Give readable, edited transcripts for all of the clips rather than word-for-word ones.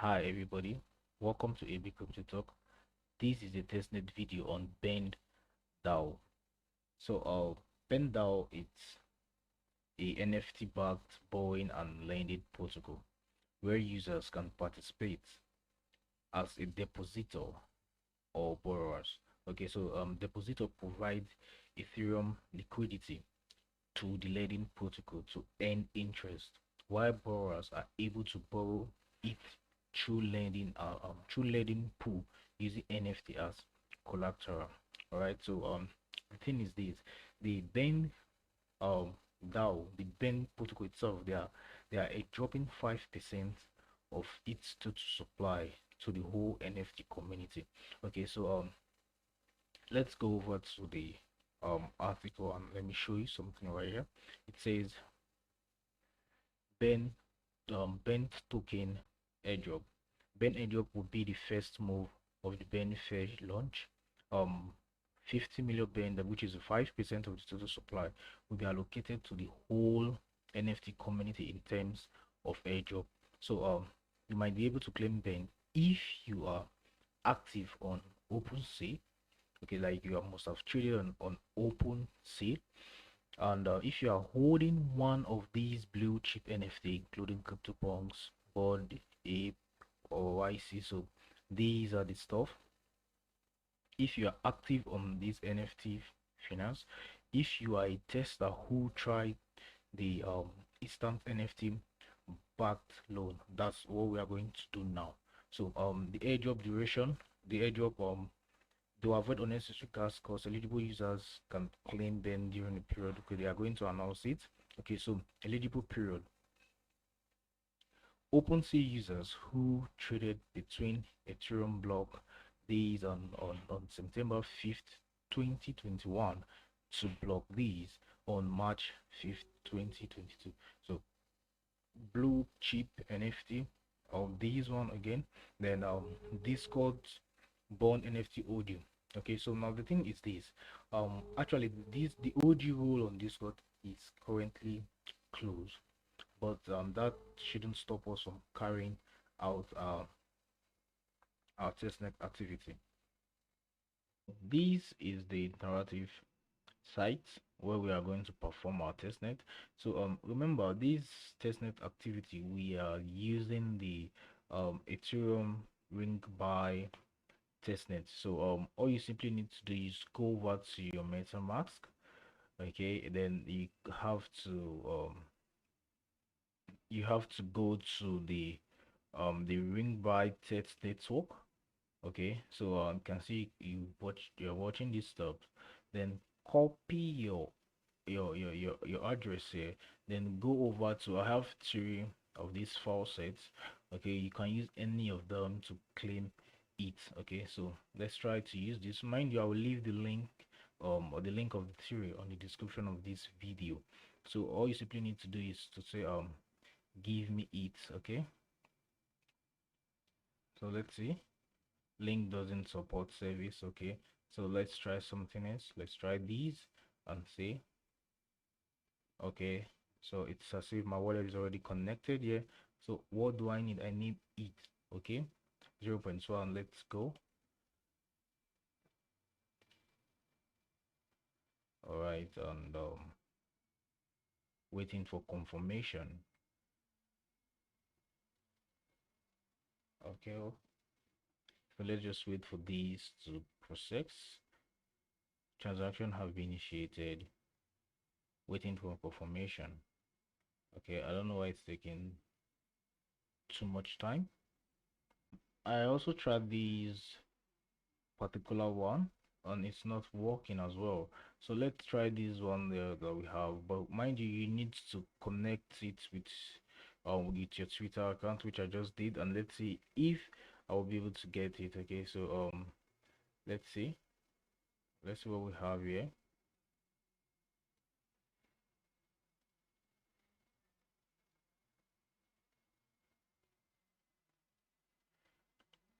Hi everybody, welcome to AB Crypto Talk. This is a testnet video on BEND DAO. BEND DAO is a NFT backed borrowing and lending protocol where users can participate as a depositor or borrowers. Depositor provides Ethereum liquidity to the lending protocol to earn interest, while borrowers are able to borrow it through lending pool using NFT as collateral. All right. The thing is this: the BEND um DAO, the BEND protocol itself, they are dropping 5% of its total supply to the whole NFT community. Let's go over to the article and let me show you something right here. It says Ben BEND token airdrop. BEND airdrop will be the first move of the BEND fair launch. 50 million BEND, which is 5% of the total supply, will be allocated to the whole NFT community in terms of airdrop. You might be able to claim BEND if you are active on OpenSea. Okay, like you must have traded on OpenSea, and if you are holding one of these blue chip NFT, including CryptoPunks, Bond, Ape, or YC, so these are the stuff. If you are active on this NFT finance, if you are a tester who tried the instant NFT backed loan, that's what we are going to do now. The airdrop duration, the airdrop to avoid unnecessary gas costs, eligible users can claim them during the period. Okay, they are going to announce it. Okay, so eligible period. OpenSea users who traded between Ethereum block days on September 5th, 2021 to block these on March 5th, 2022. So blue chip NFT of these one again. Then Discord Bond NFT audio. Okay, so now the thing is this. Actually, the audio role on Discord is currently closed, but that shouldn't stop us from carrying out our testnet activity. This is the narrative site where we are going to perform our testnet. Remember, this testnet activity, we are using the Ethereum ring buy testnet. All you simply need to do is go over to your MetaMask. Okay, then you have to go to the ring buy test network. Okay, you can see you're watching this stuff. Then copy your address here, then go over to, I have three of these file sets. Okay, you can use any of them to claim it. Okay, so let's try to use this. Mind you, I will leave the link or the link of the theory on the description of this video. So all you simply need to do is to say give me it. Okay, so let's see, link doesn't support service. Okay, so let's try something else. Let's try these and see. Okay, so it's as if my wallet is already connected here. So what do I need? I need it. Okay, 0.1. Let's go. All right, and waiting for confirmation. Okay, so let's just wait for these to process. Transaction have been initiated, waiting for confirmation. Okay, I don't know why it's taking too much time. I also tried these particular one and it's not working as well. So let's try this one there that we have, but mind you, you need to connect it with your Twitter account, which I just did, and let's see if I will be able to get it. Okay, so let's see what we have here.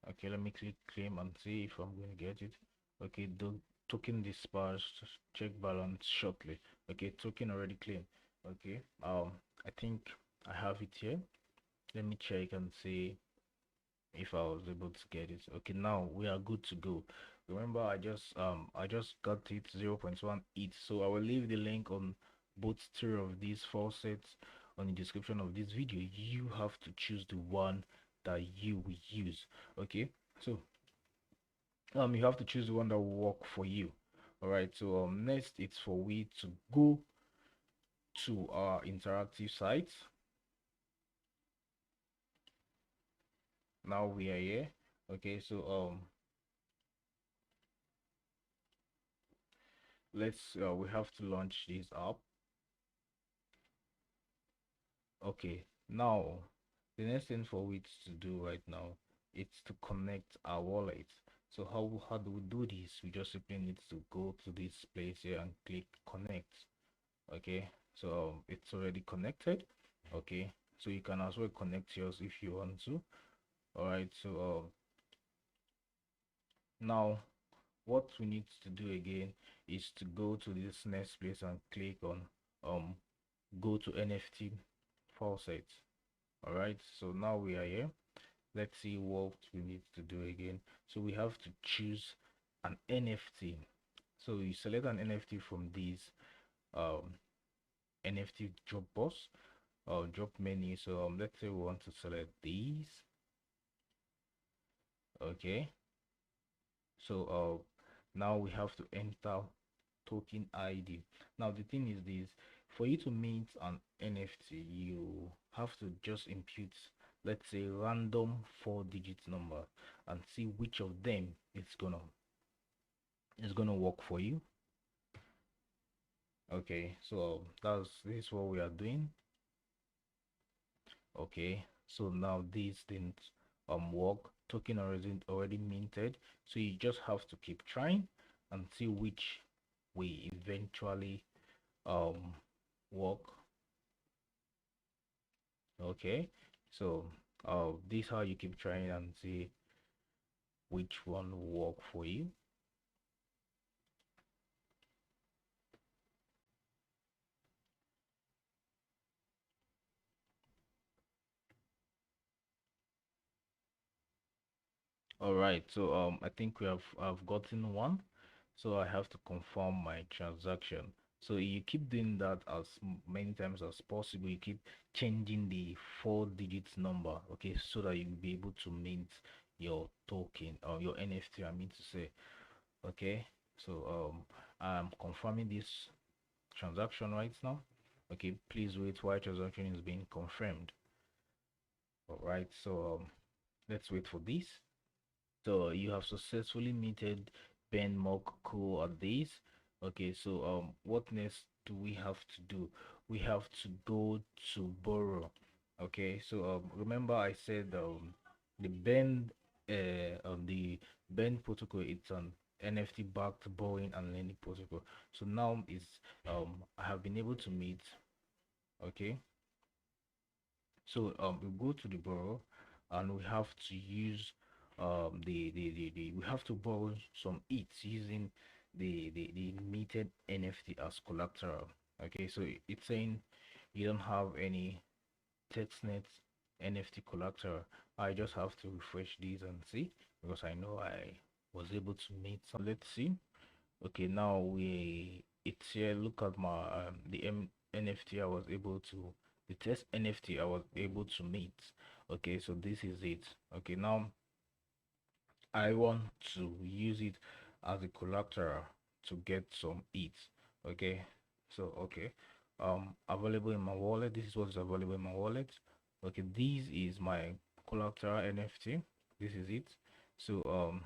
Okay, let me click claim and see if I'm going to get it. Okay, the token dispatched, check balance shortly. Okay, token already claimed. Okay, I think I have it here. Let me check and see if I was able to get it. Okay, now we are good to go. Remember, I just got it 0.18. So I will leave the link on both three of these faucets on the description of this video. You have to choose the one that you will use. Okay, so you have to choose the one that will work for you. All right, so next it's for we to go to our interactive site. Now we are here. Okay, so we have to launch this app. Okay, now the next thing for we to do right now it's to connect our wallet. So how do we do this? We just simply need to go to this place here and click connect. Okay, so it's already connected. Okay, so you can as well connect yours if you want to. All right, so now what we need to do again is to go to this next place and click on um go to NFT faucet. All right, so now we are here. Let's see what we need to do again. So we have to choose an NFT. So you select an NFT from these um NFT drop box or drop menu. So let's say we want to select these. Okay, so now we have to enter token ID. Now the thing is this, for you to mint an NFT, you have to just input, let's say, random 4-digit number and see which of them it's gonna work for you. Okay, so this is what we are doing. Okay, so now these things work, token already minted, so you just have to keep trying and see which we eventually work. Okay, so this how you keep trying and see which one will work for you. All right, so I think I've gotten one, so I have to confirm my transaction. So you keep doing that as many times as possible. You keep changing the 4-digit number, okay, so that you'll be able to mint your token or your NFT, I mean to say. Okay, so I'm confirming this transaction right now. Okay, please wait while transaction is being confirmed. All right, so let's wait for this. So you have successfully minted Ben Mock Cool at this. Okay, so what next do we have to do? We have to go to borrow. Okay, so remember I said the bend the bend protocol, it's an NFT backed borrowing and lending protocol. So now is I have been able to meet. Okay, so we go to the borrow and we have to use we have to borrow some ETH using the metered NFT as collateral. Okay, so it's saying you don't have any testnet NFT collateral. I just have to refresh these and see, because I know I was able to meet some. Let's see. Okay, now it's here. Look at my NFT I was able to, the test NFT I was able to meet. Okay, so this is it. Okay, now I want to use it as a collateral to get some ETH. Okay, so okay, available in my wallet. This is what's available in my wallet. Okay, this is my collateral NFT. This is it. So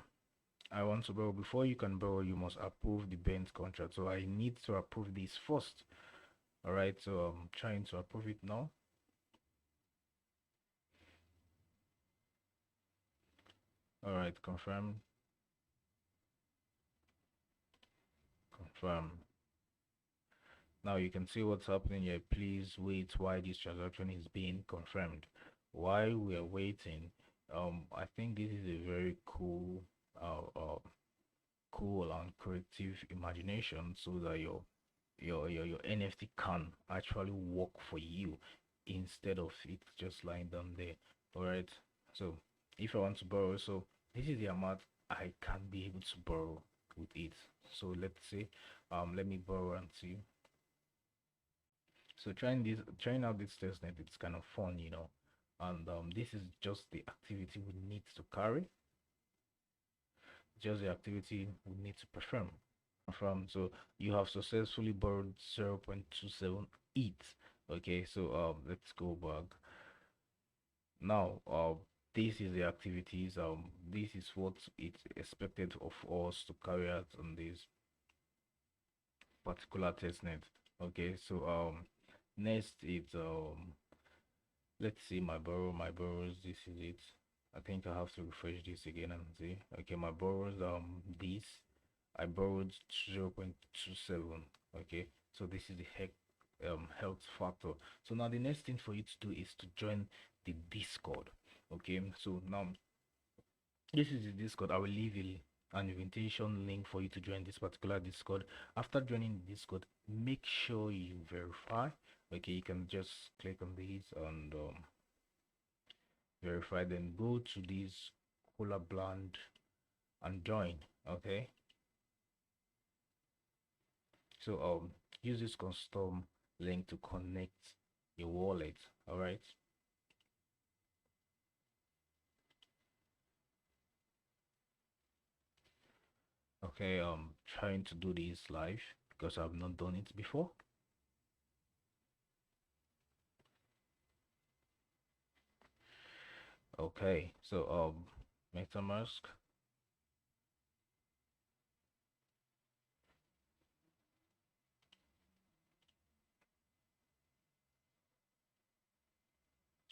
I want to borrow. Before you can borrow, you must approve the BEND contract. So I need to approve this first. All right, so I'm trying to approve it now. All right, confirm. Confirm. Now you can see what's happening here. Please wait while this transaction is being confirmed. While we are waiting, I think this is a very cool and creative imagination, so that your NFT can actually work for you instead of it just lying down there. All right, so if I want to borrow, so this is the amount I can be able to borrow with it. So let's say let me borrow and see. So trying out this testnet, it's kind of fun, you know. And this is just the activity we need to carry, just the activity we need to perform. So you have successfully borrowed 0.27 ETH. Okay, so let's go back. Now, this is the activities. This is what it's expected of us to carry out on this particular testnet. Okay, so next it's let's see my borrows. This is it. I think I have to refresh this again and see. Okay, my borrows this I borrowed 0.27. Okay, so this is the health factor. So now the next thing for you to do is to join the Discord. Okay, so now this is the Discord. I will leave an invitation link for you to join this particular Discord. After joining the Discord, make sure you verify. Okay, you can just click on these and verify, then go to this Cola Blend and join. Okay, so use this custom link to connect your wallet. All right. Okay, trying to do this live because I've not done it before. Okay, so MetaMask.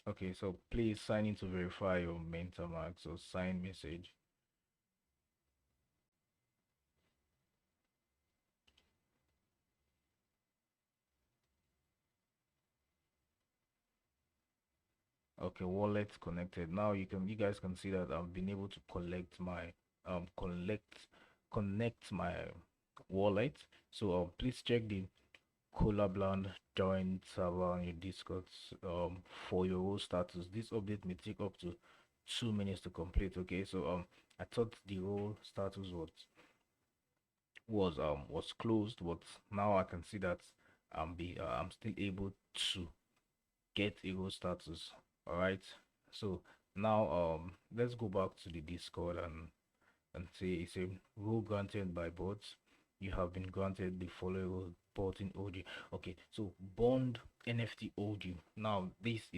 Okay, so please sign in to verify your MetaMask. So sign message. Okay, wallet connected. Now you guys can see that I've been able to collect my connect my wallet. So please check the Cola Blend join server on your Discord for your role status. This update may take up to 2 minutes to complete. Okay, so I thought the role status was closed, but now I can see that I'm still able to get a role status. All right, so now let's go back to the Discord and say it's a role granted by bots. You have been granted the following role bot in OG. Okay, so bond NFT OG. Now this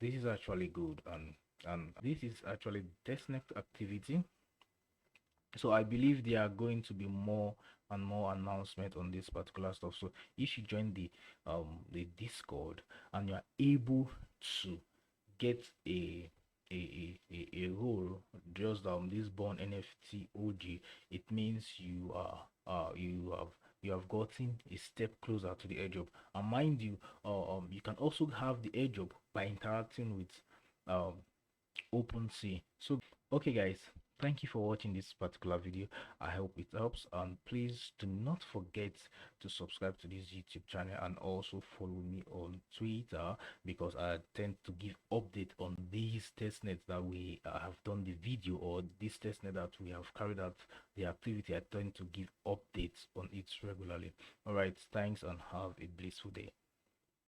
is actually good, and this is actually testnet activity. So I believe there are going to be more and more announcement on this particular stuff. So if you join the Discord and you are able to get a role, just this born NFT OG, it means you have gotten a step closer to the airdrop. And mind you, you can also have the airdrop by interacting with um OpenSea. So okay guys, thank you for watching this particular video. I hope it helps, and please do not forget to subscribe to this YouTube channel and also follow me on Twitter, because I tend to give update on these testnets that we have done the video, or this testnet that we have carried out the activity. I tend to give updates on it regularly. All right, thanks and have a blissful day.